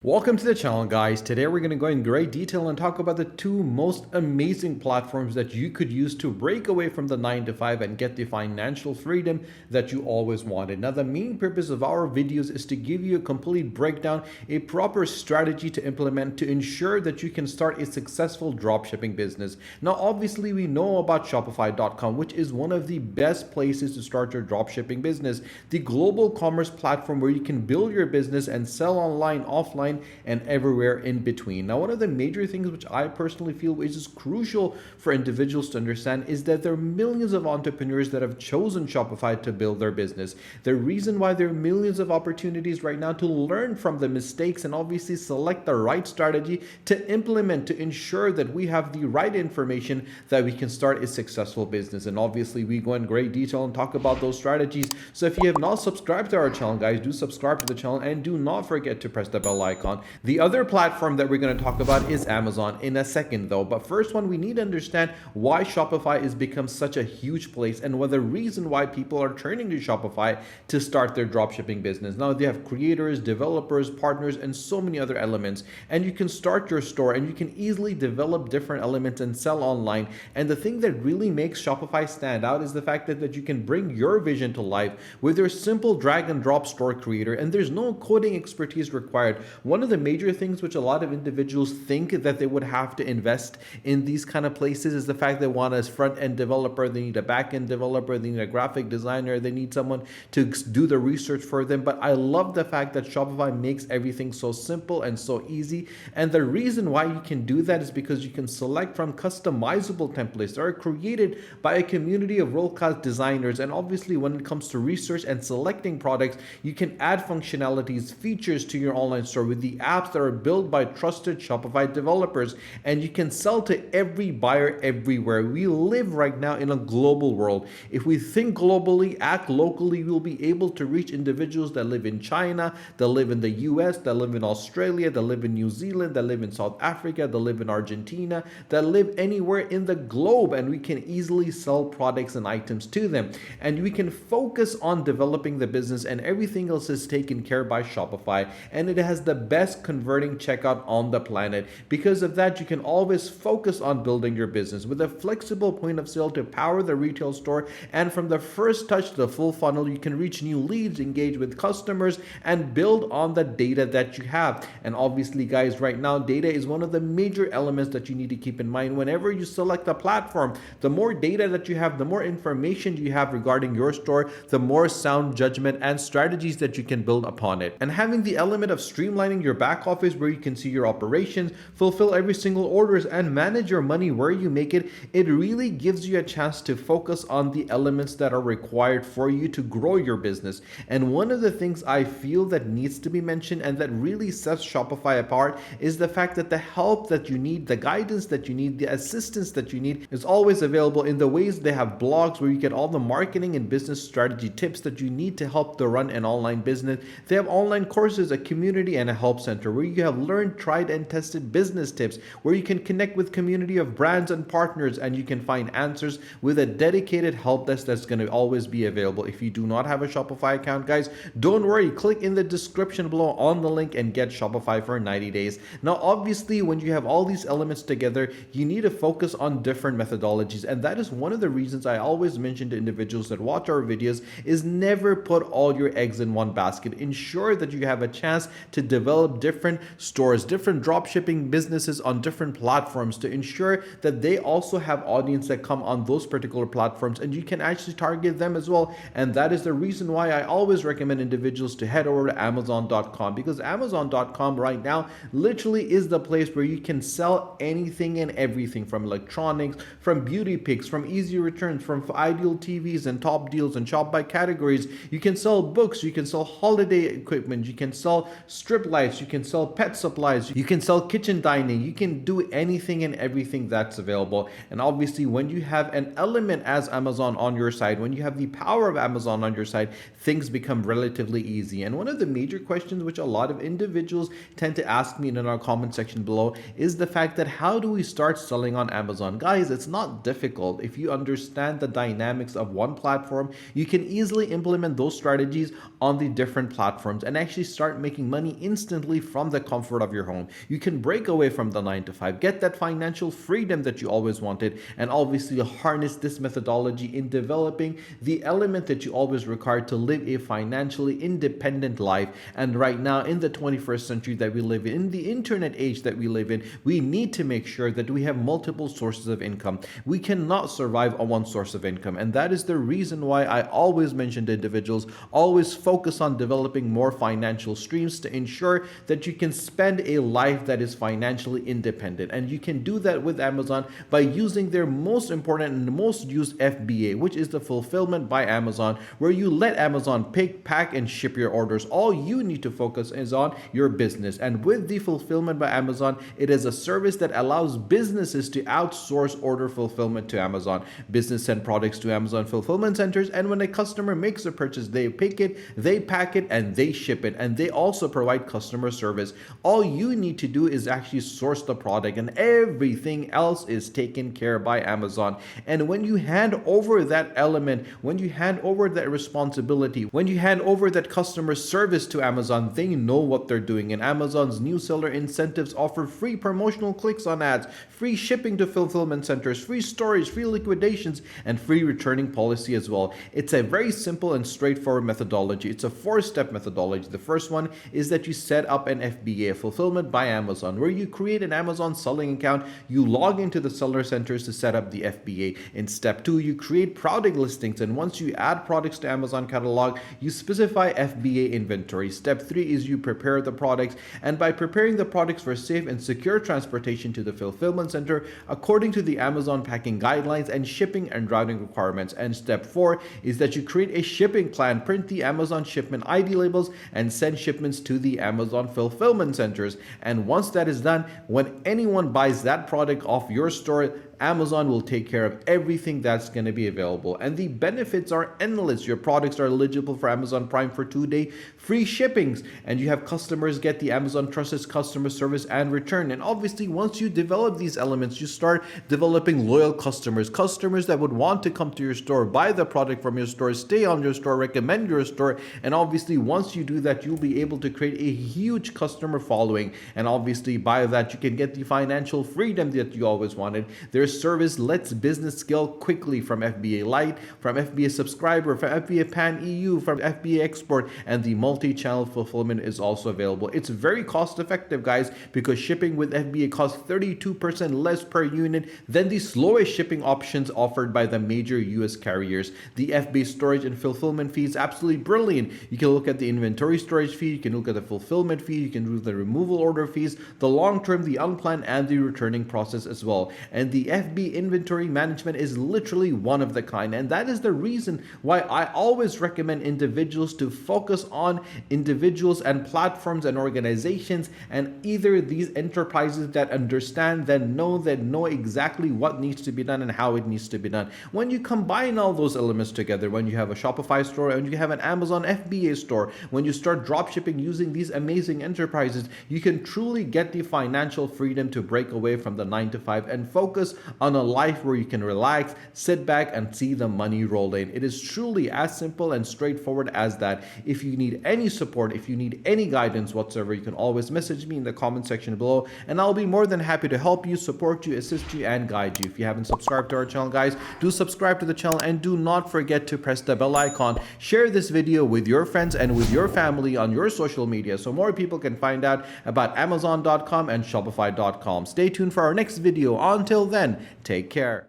Welcome to the channel, guys. Today we're going to go in great detail and talk about the two most amazing platforms that you could use to break away from the 9 to 5 and get the financial freedom that you always wanted. Now, the main purpose of our videos is to give you a complete breakdown, a proper strategy to implement to ensure that you can start a successful dropshipping business. Now, obviously, we know about Shopify.com, which is one of the best places to start your dropshipping business, the global commerce platform where you can build your business and sell online, offline, and everywhere in between. Now, one of the major things which I personally feel is crucial for individuals to understand is that there are millions of entrepreneurs that have chosen Shopify to build their business. The reason why there are millions of opportunities right now to learn from the mistakes and obviously select the right strategy to implement to ensure that we have the right information that we can start a successful business. And obviously we go in great detail and talk about those strategies. So if you have not subscribed to our channel, guys, do subscribe to the channel and do not forget to press the bell icon. The other platform that we're going to talk about is Amazon in a second though. But first one, we need to understand why Shopify has become such a huge place and what the reason why people are turning to Shopify to start their dropshipping business. Now they have creators, developers, partners, and so many other elements. And you can start your store and you can easily develop different elements and sell online. And the thing that really makes Shopify stand out is the fact that you can bring your vision to life with your simple drag and drop store creator, and there's no coding expertise required. One of the major things which a lot of individuals think that they would have to invest in these kind of places is the fact they want a front-end developer, they need a back-end developer, they need a graphic designer, they need someone to do the research for them. But I love the fact that Shopify makes everything so simple and so easy. And the reason why you can do that is because you can select from customizable templates that are created by a community of world-class designers. And obviously when it comes to research and selecting products, you can add functionalities, features to your online store with the apps that are built by trusted Shopify developers, and you can sell to every buyer everywhere. We live right now in a global world. If we think globally, act locally, we'll be able to reach individuals that live in China, that live in the US, that live in Australia, that live in New Zealand, that live in South Africa, that live in Argentina, that live anywhere in the globe, and we can easily sell products and items to them. And we can focus on developing the business, and everything else is taken care by Shopify, and it has the best converting checkout on the planet. Because of that, you can always focus on building your business with a flexible point of sale to power the retail store, and from the first touch to the full funnel, you can reach new leads, engage with customers, and build on the data that you have. And obviously, guys, right now data is one of the major elements that you need to keep in mind whenever you select a platform. The more data that you have, the more information you have regarding your store, the more sound judgment and strategies that you can build upon it. And having the element of streamlining your back office where you can see your operations, fulfill every single orders, and manage your money where you make it, it really gives you a chance to focus on the elements that are required for you to grow your business. And one of the things I feel that needs to be mentioned and that really sets Shopify apart is the fact that the help that you need, the guidance that you need, the assistance that you need is always available in the ways they have blogs where you get all the marketing and business strategy tips that you need to help to run an online business. They have online courses, a community, and a help center where you have learned, tried, and tested business tips, where you can connect with community of brands and partners, and you can find answers with a dedicated help desk that's going to always be available. If you do not have a Shopify account, guys, don't worry. Click in the description below on the link and get Shopify for 90 days. Now, obviously, when you have all these elements together, you need to focus on different methodologies, and that is one of the reasons I always mention to individuals that watch our videos is never put all your eggs in one basket. Ensure that you have a chance to develop different stores, different dropshipping businesses on different platforms to ensure that they also have audience that come on those particular platforms, and you can actually target them as well. And that is the reason why I always recommend individuals to head over to Amazon.com, because Amazon.com right now literally is the place where you can sell anything and everything, from electronics, from beauty picks, from easy returns, from ideal TVs and top deals, and shop by categories. You can sell books, you can sell holiday equipment, you can sell strip lights, you can sell pet supplies, you can sell kitchen dining, you can do anything and everything that's available. And obviously when you have an element as Amazon on your side, when you have the power of Amazon on your side, things become relatively easy. And one of the major questions which a lot of individuals tend to ask me in our comment section below is the fact that how do we start selling on Amazon? Guys, it's not difficult. If you understand the dynamics of one platform, you can easily implement those strategies on the different platforms and actually start making money instantly instantly from the comfort of your home. You can break away from the 9 to 5, get that financial freedom that you always wanted, and obviously harness this methodology in developing the element that you always require to live a financially independent life. And right now, in the 21st century that we live in the internet age that we live in, we need to make sure that we have multiple sources of income. We cannot survive on one source of income, and that is the reason why I always mention to individuals, always focus on developing more financial streams to ensure that you can spend a life that is financially independent. And you can do that with Amazon by using their most important and most used FBA, which is the fulfillment by Amazon, where you let Amazon pick, pack, and ship your orders. All you need to focus is on your business. And with the fulfillment by Amazon, it is a service that allows businesses to outsource order fulfillment to Amazon. Business send products to Amazon fulfillment centers, and when a customer makes a purchase, they pick it, they pack it, and they ship it. And they also provide customer service. All you need to do is actually source the product, and everything else is taken care by Amazon. And when you hand over that element, when you hand over that responsibility, when you hand over that customer service to Amazon, they know what they're doing. And Amazon's new seller incentives offer free promotional clicks on ads, free shipping to fulfillment centers, free storage, free liquidations, and free returning policy as well. It's a very simple and straightforward methodology. It's a 4-step methodology. The first one is that you set up an FBA, fulfillment by Amazon, where you create an Amazon selling account. You log into the seller centers to set up the FBA. In step 2, you create product listings, and once you add products to Amazon catalog, you specify FBA inventory. Step 3 is you prepare the products, and by preparing the products for safe and secure transportation to the fulfillment center according to the Amazon packing guidelines and shipping and routing requirements. And step 4 is that you create a shipping plan, print the Amazon shipment ID labels, and send shipments to the Amazon fulfillment centers. And once that is done, when anyone buys that product off your store, Amazon will take care of everything that's going to be available. And the benefits are endless. Your products are eligible for Amazon Prime for 2-day free shippings, and you have customers get the Amazon Trusted Customer Service and return. And obviously, once you develop these elements, you start developing loyal customers, customers that would want to come to your store, buy the product from your store, stay on your store, recommend your store. And obviously, once you do that, you'll be able to create a huge customer following. And obviously, by that, you can get the financial freedom that you always wanted. Their service lets business scale quickly from FBA Lite, from FBA Subscriber, from FBA Pan EU, from FBA Export, and the multi-channel fulfillment is also available. It's very cost effective, guys, because shipping with FBA costs 32% less per unit than the slowest shipping options offered by the major US carriers. The FBA storage and fulfillment fee is absolutely brilliant. You can look at the inventory storage fee, you can look at the fulfillment fee, you can do the removal order fees, the long-term, the unplanned, and the returning process as well. And the FB inventory management is literally one of the kind, and that is the reason why I always recommend individuals to focus on individuals and platforms and organizations, and either these enterprises that understand, that know exactly what needs to be done and how it needs to be done. When you combine all those elements together, when you have a Shopify store and you have an Amazon FBA store, when you start dropshipping using these amazing enterprises, you can truly get the financial freedom to break away from the 9 to 5 and focus on a life where you can relax, sit back, and see the money roll in. It is truly as simple and straightforward as that. If you need any support, if you need any guidance whatsoever, you can always message me in the comment section below, and I'll be more than happy to help you, support you, assist you, and guide you. If you haven't subscribed to our channel, guys, do subscribe to the channel, and do not forget to press the bell icon. Share this video with your friends and with your family on your social media so more people can find out about Amazon.com and Shopify.com. Stay tuned for our next video. Until then, take care.